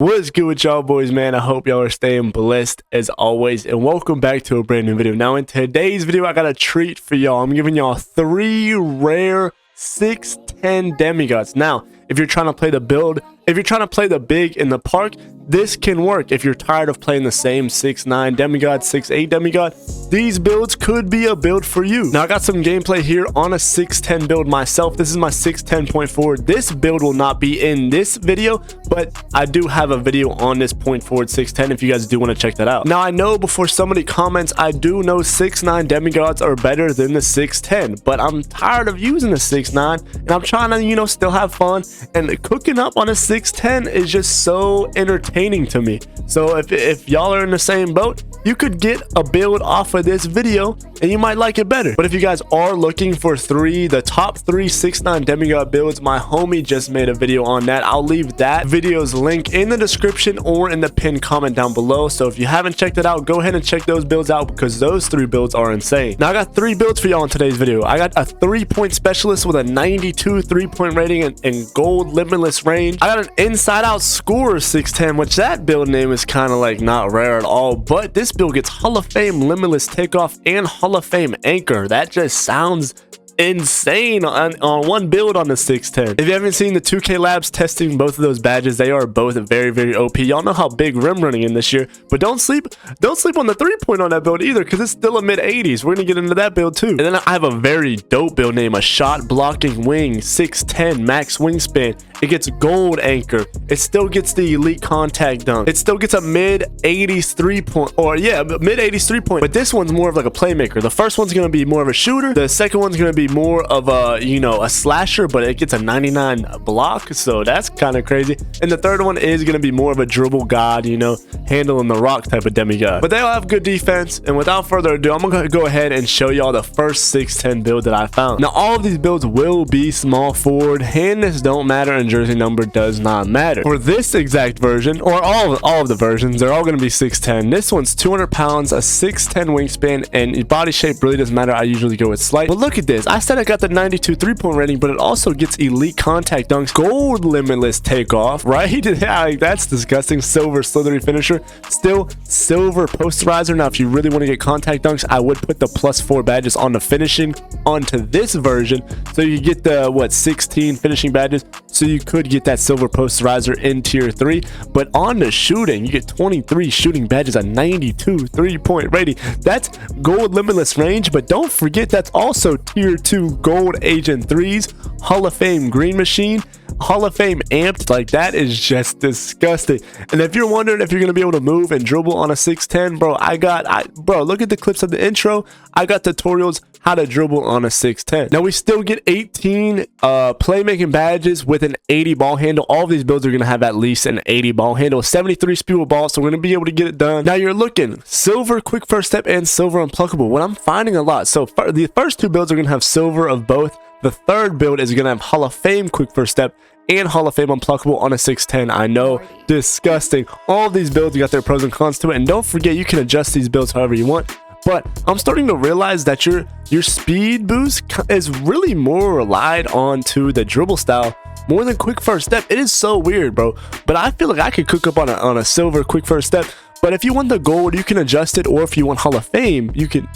What's good with y'all boys, man? I hope y'all are staying blessed as always, and welcome back to a brand new video. Now in today's video, I got a treat for y'all. I'm giving y'all 3 rare 610 demigods. Now, if you're trying to play the build, if you're trying to play the big in the park, this can work. If you're tired of playing the same 6'9 demigod, 6'8 demigod, these builds could be a build for you. Now, I got some gameplay here on a 610 build myself. This is my 610.4. This build will not be in this video, but I do have a video on this point forward 610 if you guys do want to check that out. Now, I know before somebody comments, I do know 6'9 demigods are better than the 610, but I'm tired of using the 6'9 and I'm trying to, still have fun, and cooking up on a 610 is just so entertaining to me. So if y'all are in the same boat, you could get a build off of this video and you might like it better. But if you guys are looking for the top 3 6'9 demigod builds, my homie just made a video on that. I'll leave that video's link in the description or in the pinned comment down below. So if you haven't checked it out, go ahead and check those builds out because those 3 builds are insane. Now I got 3 builds for y'all in today's video. I got a 3-point specialist with a 92 3-point rating and gold limitless range. I got an inside out scorer 610, which that build name is kind of like not rare at all, but this build gets Hall of Fame limitless takeoff and Hall of Fame anchor. That just sounds insane on one build on the 610. If you haven't seen the 2K labs testing both of those badges, they are both very OP. Y'all know how big rim running in this year, but don't sleep on the 3-point on that build either, because it's still a mid-80s. We're gonna get into that build too. And then I have a very dope build name, a shot blocking wing 610 max wingspan. It gets gold anchor. It still gets the elite contact dunk. It still gets a mid-80s 3-point, or yeah, mid-80s 3-point, but this one's more of like a playmaker. The first one's gonna be more of a shooter. The second one's gonna be more of a a slasher, but it gets a 99 block, so that's kind of crazy. And the third one is going to be more of a dribble god, handling the rock type of demigod, but they all have good defense. And without further ado, I'm gonna go ahead and show y'all the first 610 build that I found. Now all of these builds will be small forward. Handness don't matter and jersey number does not matter. For this exact version, or all of the versions, they're all going to be 610. This one's 200 pounds, a 6'10 wingspan, and body shape really doesn't matter. I usually go with slight, but look at this. I said I got the 92 3-point rating, but it also gets elite contact dunks, gold limitless takeoff, right? Yeah, like, that's disgusting. Silver slithery finisher, still silver posterizer. Now if you really want to get contact dunks, I would put the +4 badges on the finishing onto this version, so you get the 16 finishing badges, so you could get that silver posterizer in tier 3. But on the shooting, you get 23 shooting badges, a 92 3-point rating. That's gold limitless range, but don't forget that's also tier 2 gold agent 3s, Hall of Fame green machine, Hall of Fame amped. Like, that is just disgusting. And if you're wondering if you're gonna be able to move and dribble on a 610, bro, look at the clips of the intro. I got tutorials how to dribble on a 610. Now we still get 18 playmaking badges with an 80 ball handle. All of these builds are gonna have at least an 80 ball handle, 73 speed with ball, so we're gonna be able to get it done. Now you're looking silver quick first step and silver unpluckable. What I'm finding a lot, so the first 2 builds are gonna have silver of both. The third build is gonna have Hall of Fame quick first step and Hall of Fame unpluckable on a 610. I know, disgusting. All of these builds got their pros and cons to it, and don't forget you can adjust these builds however you want. But I'm starting to realize that your speed boost is really more relied on to the dribble style more than quick first step. It is so weird, bro, but I feel like I could cook up on a silver quick first step. But if you want the gold, you can adjust it, or if you want Hall of Fame, you can,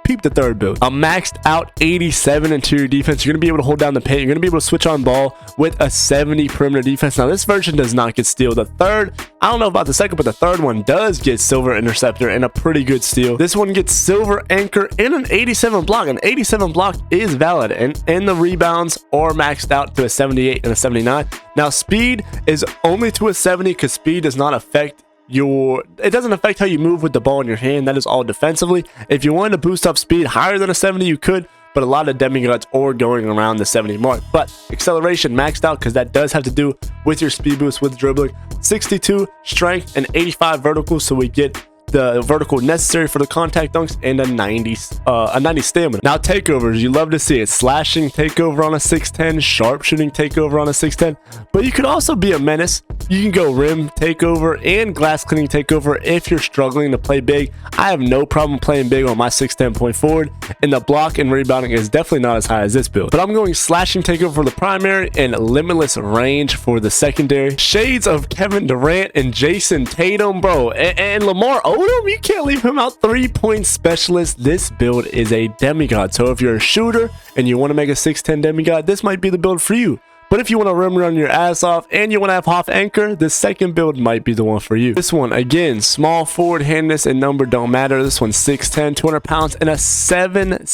peep the third build. A maxed out 87 interior defense. You're going to be able to hold down the paint. You're going to be able to switch on ball with a 70 perimeter defense. Now, this version does not get steal. The third, I don't know about the second, but the third one does get silver interceptor and a pretty good steal. This one gets silver anchor and an 87 block. An 87 block is valid, and the rebounds are maxed out to a 78 and a 79. Now, speed is only to a 70 because speed does not affect it doesn't affect how you move with the ball in your hand. That is all defensively. If you wanted to boost up speed higher than a 70, you could, but a lot of demigods are going around the 70 mark. But acceleration maxed out because that does have to do with your speed boost with dribbling. 62 strength and 85 vertical, so we get the vertical necessary for the contact dunks, and a 90 stamina. Now takeovers, you love to see it. Slashing takeover on a 6'10", sharpshooting takeover on a 6'10", but you could also be a menace. You can go rim takeover and glass cleaning takeover if you're struggling to play big. I have no problem playing big on my 6'10" point forward, and the block and rebounding is definitely not as high as this build. But I'm going slashing takeover for the primary and limitless range for the secondary. Shades of Kevin Durant and Jason Tatum, bro, and Lamar Odom. You can't leave him out. 3-point specialist. This build is a demigod. So if you're a shooter and you want to make a 6'10" demigod, this might be the build for you. But if you want to rim run your ass off and you want to have half anchor, the second build might be the one for you. This one, again, small forward, handness, and number don't matter. This one's 6'10", 200 pounds, and a 7'6"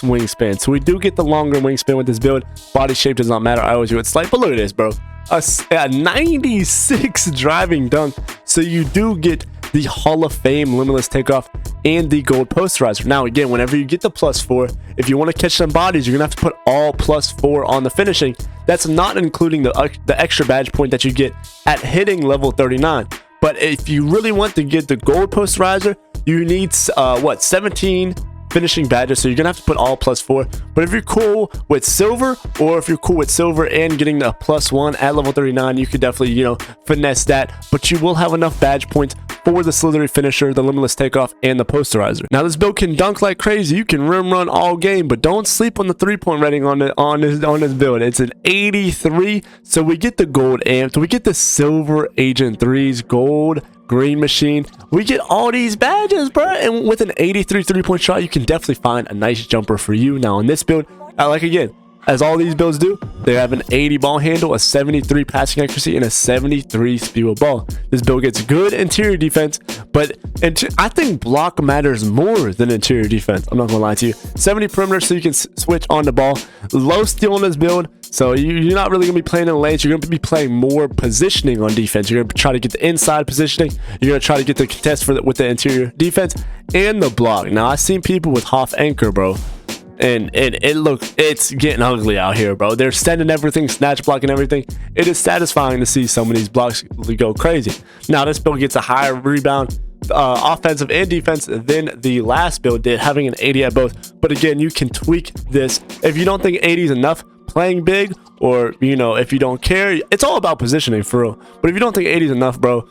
wingspan. So we do get the longer wingspan with this build. Body shape does not matter. I always do it slight. But look at this, bro. A 96 driving dunk. So you do get the Hall of Fame limitless takeoff and the gold posterizer. Now again, whenever you get the +4, if you want to catch some bodies, you're gonna have to put all +4 on the finishing. That's not including the extra badge point that you get at hitting level 39. But if you really want to get the gold posterizer, you need 17 finishing badges, so you're gonna have to put all +4. But if you're cool with silver, or if you're cool with silver and getting the +1 at level 39, you could definitely, you know, finesse that. But you will have enough badge points for the slithery finisher, the limitless takeoff, and the posterizer. Now this build can dunk like crazy. You can rim run all game, but don't sleep on the 3-point rating on this build. It's an 83. So we get the gold amped, we get the silver agent 3s, gold green machine. We get all these badges, bro, and with an 83 3-point shot, you can definitely find a nice jumper for you. Now in this build, like again, as all these builds do, they have an 80 ball handle, a 73 passing accuracy, and a 73 speed with ball. This build gets good interior defense, but I think block matters more than interior defense. I'm not gonna lie to you. 70 perimeter, so you can switch on the ball. Low steal on this build, so you're not really gonna be playing in the lanes. You're gonna be playing more positioning on defense. You're gonna try to get the inside positioning. You're gonna try to get the contest with the interior defense and the block. Now I've seen people with half anchor, bro, and it's getting ugly out here, bro. They're sending everything, snatch blocking everything. It is satisfying to see some of these blocks go crazy. Now this build gets a higher rebound, offensive and defense, than the last build did, having an 80 at both. But again, you can tweak this if you don't think 80 is enough playing big, or you know, if you don't care. It's all about positioning for real. But if you don't think 80 is enough, bro,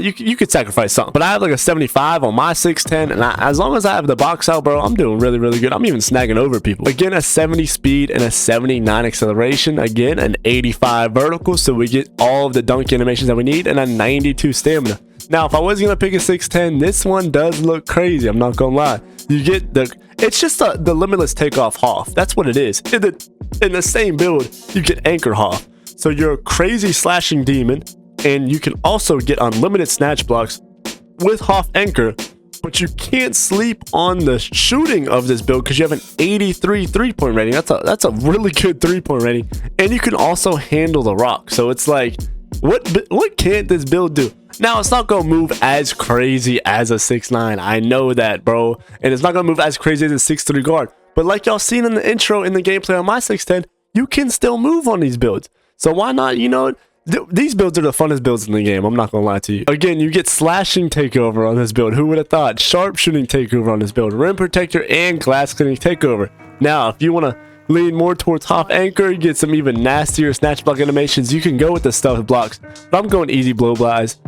you could sacrifice something. But I have like a 75 on my 6'10", and as long as I have the box out, bro, I'm doing really good. I'm even snagging over people. Again, a 70 speed and a 79 acceleration. Again, an 85 vertical, so we get all of the dunk animations that we need, and a 92 stamina. Now if I was gonna pick a 6'10", this one does look crazy. I'm not gonna lie. You get it's just the limitless takeoff half. That's what it is. In the same build, you get anchor half, so you're a crazy slashing demon, and you can also get unlimited snatch blocks with half anchor. But you can't sleep on the shooting of this build because you have an 83 3-point rating. That's a really good 3-point rating, and you can also handle the rock. So it's like, what can't this build do? Now it's not gonna move as crazy as a 6'9". I know that, bro, and it's not gonna move as crazy as a 6'3" guard. But like y'all seen in the intro in the gameplay on my 6'10", you can still move on these builds. So why not? You know, these builds are the funnest builds in the game. I'm not gonna lie to you. Again, you get slashing takeover on this build. Who would have thought? Sharpshooting takeover on this build. Rim protector and glass cleaning takeover. Now, if you want to lean more towards half anchor, you get some even nastier snatch block animations. You can go with the stealth blocks, but I'm going easy blow bys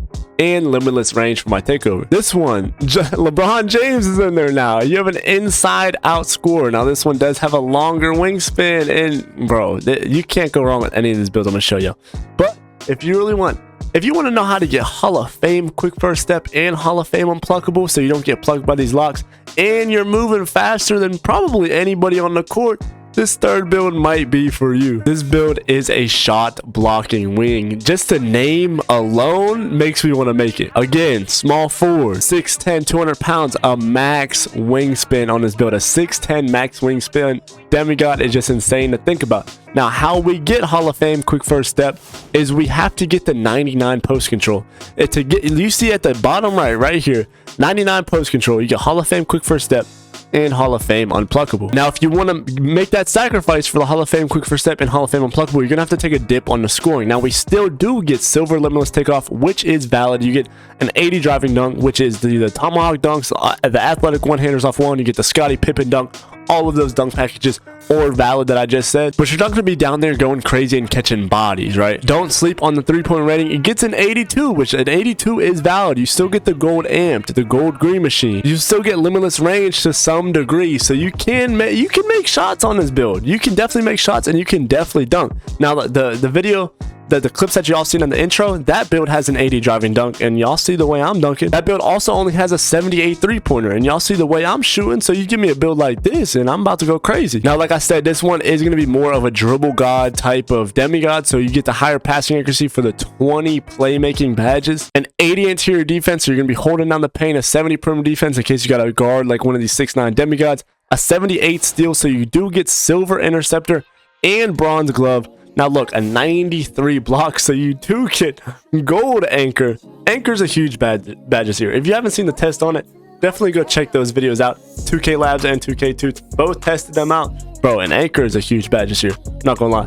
and limitless range for my takeover. This one, LeBron James is in there now. You have an inside out scorer. Now this one does have a longer wingspan, and bro, you can't go wrong with any of these builds I'm gonna show you. But if you want to know how to get Hall of Fame quick first step and Hall of Fame unpluckable, so you don't get plucked by these locks, and you're moving faster than probably anybody on the court, this third build might be for you. This build is a shot blocking wing. Just the name alone makes me want to make it. Again, small forward, 6'10", 200 pounds, a max wingspan on this build. A 6'10" max wingspan demigod is just insane to think about. Now, how we get Hall of Fame quick first step is we have to get the 99 post control. You see at the bottom right here, 99 post control. You get Hall of Fame quick first step, and Hall of Fame Unpluckable. Now, if you want to make that sacrifice for the Hall of Fame Quick First Step and Hall of Fame Unpluckable, you're going to have to take a dip on the scoring. Now, we still do get Silver Limitless Takeoff, which is valid. You get an 80 driving dunk, which is the Tomahawk dunks, the athletic one-handers off one. You get the Scottie Pippen dunk. All of those dunk packages are valid that I just said, but you're not going to be down there going crazy and catching bodies, right? Don't sleep on the 3-point rating. It gets an 82, which an 82 is valid. You still get the gold amp, the gold green machine. You still get limitless range to some degree, so you can make shots on this build. You can definitely make shots, and you can definitely dunk. Now, the video, the clips that y'all seen in the intro, that build has an 80 driving dunk, and y'all see the way I'm dunking. That build also only has a 78 3-pointer, and y'all see the way I'm shooting. So you give me a build like this and I'm about to go crazy. Now, like I said, this one is going to be more of a dribble god type of demigod, so you get the higher passing accuracy for the 20 playmaking badges, an 80 interior defense, so you're going to be holding down the paint, a 70 perimeter defense in case you got a guard like one of these 6'9 demigods, a 78 steal, so you do get silver interceptor and bronze glove. Now look, a 93 block, so you do get gold anchor. Anchor's a huge badges here. If you haven't seen the test on it, definitely go check those videos out. 2K Labs and 2K2 both tested them out. Bro, an anchor is a huge badges here. Not gonna lie.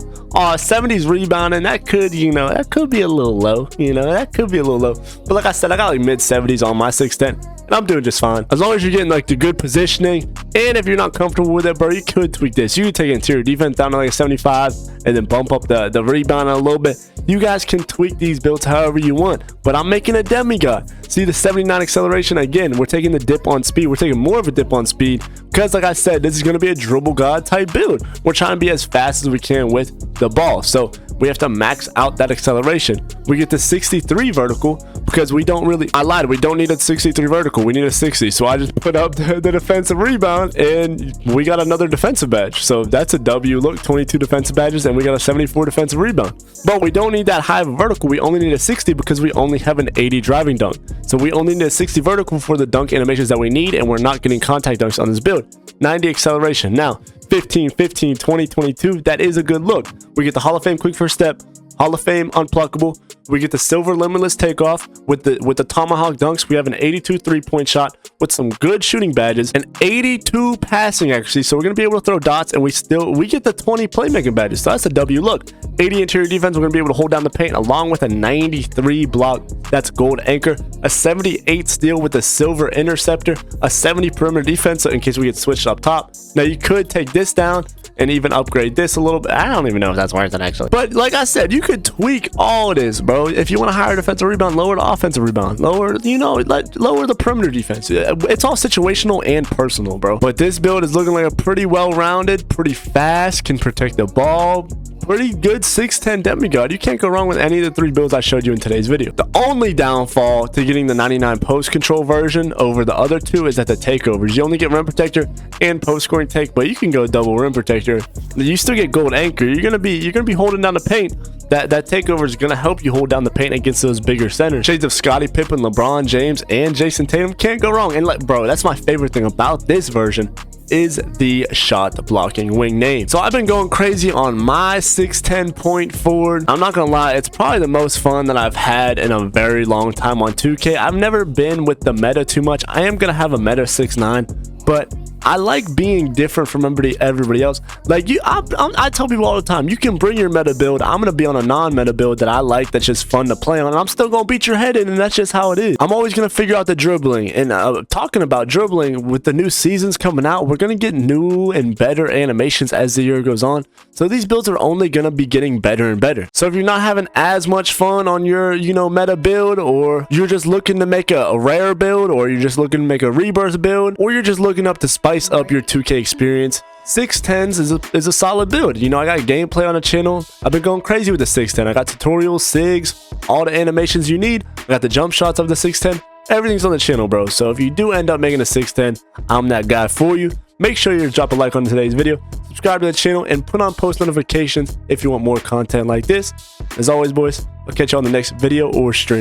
70s rebounding, that could, that could be a little low. That could be a little low. But like I said, I got like mid 70s on my 610. And I'm doing just fine. As long as you're getting like the good positioning, and if you're not comfortable with it, bro, you could tweak this. You could take interior defense down to like a 75 and then bump up the rebound a little bit. You guys can tweak these builds however you want, but I'm making a demigod. See the 79 acceleration? Again, we're taking the dip on speed. We're taking more of a dip on speed because, like I said, this is going to be a dribble god type build. We're trying to be as fast as we can with the ball, so we have to max out that acceleration. We get the 63 vertical because we don't really, I lied, we don't need a 63 vertical, we need a 60. So I just put up the defensive rebound and we got another defensive badge. So that's a W. Look, 22 defensive badges and we got a 74 defensive rebound. But we don't need that high of a vertical, we only need a 60 because we only have an 80 driving dunk. So we only need a 60 vertical for the dunk animations that we need, and we're not getting contact dunks on this build. 90 acceleration. Now, 15, 15, 20, 22, that is a good look. We get the Hall of Fame Quick First Step, Hall of Fame Unpluckable. We get the Silver Limitless Takeoff with the Tomahawk dunks. We have an 82 3-point shot with some good shooting badges, an 82 passing accuracy, so we're going to be able to throw dots, and we get the 20 playmaking badges, so that's a W look. 80 interior defense, we're going to be able to hold down the paint along with a 93 block, that's gold anchor, a 78 steal with a silver interceptor, a 70 perimeter defense, so in case we get switched up top. Now you could take this down and even upgrade this a little bit. I don't even know if that's worth it actually, but like I said, you could tweak all this, bro. If you want a higher defensive rebound, lower the offensive rebound, lower the perimeter defense. It's all situational and personal, bro. But this build is looking like a pretty well-rounded, pretty fast, can protect the ball, pretty good 6'10 demigod. You can't go wrong with any of the 3 builds I showed you in today's video. The only downfall to getting the 99 post control version over the other 2 is that the takeovers, you only get rim protector and post scoring take, but you can go double rim protector. You still get gold anchor. You're gonna be holding down the paint. That takeover is going to help you hold down the paint against those bigger centers. Shades of Scottie Pippen, LeBron James, and Jason Tatum, can't go wrong. And bro, that's my favorite thing about this version is the shot blocking wing name. So I've been going crazy on my 6'10 point forward. I'm not gonna lie, it's probably the most fun that I've had in a very long time on 2K. I've never been with the meta too much. I am gonna have a meta 6'9, but I like being different from everybody else. Like I tell people all the time, you can bring your meta build. I'm gonna be on a non-meta build that I like, that's just fun to play on, and I'm still gonna beat your head in, and that's just how it is. I'm always gonna figure out the dribbling. And talking about dribbling, with the new seasons coming out, we're gonna get new and better animations as the year goes on. So these builds are only gonna be getting better and better. So if you're not having as much fun on your meta build, or you're just looking to make a rare build, or you're just looking to make a rebirth build, or you're just looking up to spice up your 2K experience, 6'10s is a solid build. I got gameplay on the channel. I've been going crazy with the 6'10. I got tutorials, sigs, all the animations you need. I got the jump shots of the 6'10. Everything's on the channel, bro. So if you do end up making a 6'10, I'm that guy for you. Make sure you drop a like on today's video, subscribe to the channel, and put on post notifications if you want more content like this. As always, boys, I'll catch you on the next video or stream.